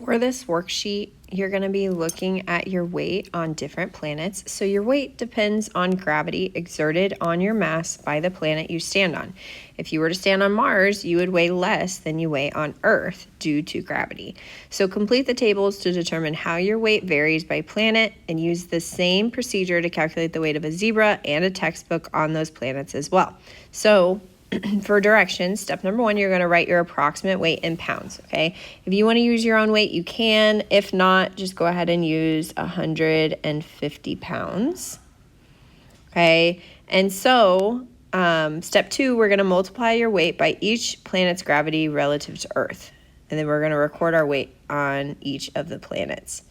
For this worksheet, you're going to be looking at your weight on different planets. So your weight depends on gravity exerted on your mass by the planet you stand on. If you were to stand on Mars, you would weigh less than you weigh on Earth due to gravity. So complete the tables to determine how your weight varies by planet and use the same procedure to calculate the weight of a zebra and a textbook on those planets as well. So for directions, step number 1, you're going to write your approximate weight in pounds, okay? If you want to use your own weight, you can. If not, just go ahead and use 150 pounds, okay? And so step 2, we're going to multiply your weight by each planet's gravity relative to Earth. And then we're going to record our weight on each of the planets.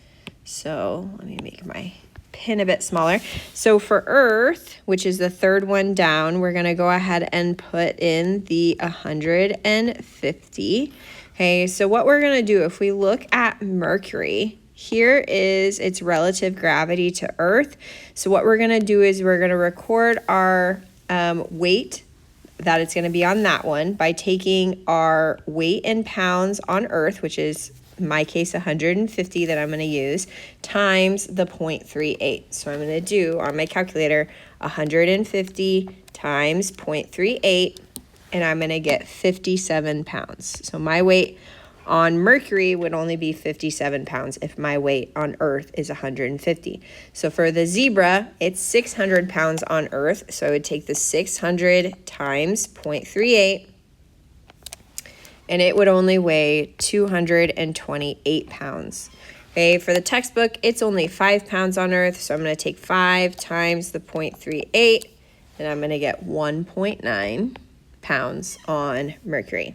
So let me make my pen a bit smaller. So for Earth, which is the third one down, we're going to go ahead and put in the 150. Okay, so what we're going to do, if we look at Mercury, here is its relative gravity to Earth. So what we're going to do is we're going to record our weight that it's going to be on that one by taking our weight in pounds on Earth, which is in my case 150 that I'm going to use, times the 0.38. So I'm going to do on my calculator 150 times 0.38, and I'm going to get 57 pounds. So my weight on Mercury would only be 57 pounds if my weight on Earth is 150. So for the zebra, it's 600 pounds on Earth. So I would take the 600 times 0.38, and it would only weigh 228 pounds. Okay, for the textbook, it's only 5 pounds on Earth, so I'm going to take 5 times the 0.38, and I'm going to get 1.9 pounds on Mercury.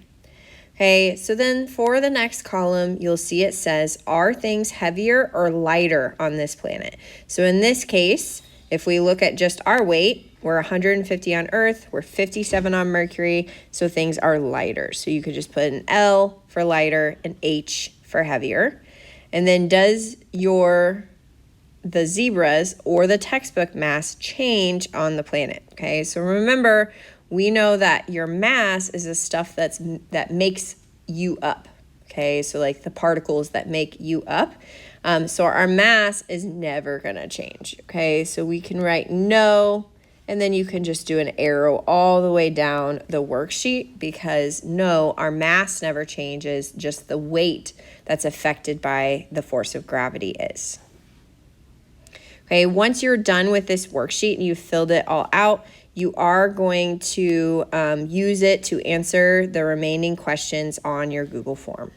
Okay, so then for the next column, you'll see it says, are things heavier or lighter on this planet? So in this case, if we look at just our weight, we're 150 on Earth, we're 57 on Mercury, so things are lighter. So you could just put an L for lighter, an H for heavier. And then does the zebras or the textbook mass change on the planet? Okay, so remember, we know that your mass is the stuff that makes you up. Okay, so like the particles that make you up. So our mass is never gonna change. Okay, so we can write no, and then you can just do an arrow all the way down the worksheet, because no, our mass never changes, just the weight that's affected by the force of gravity is. Okay, once you're done with this worksheet and you've filled it all out, you are going to use it to answer the remaining questions on your Google form.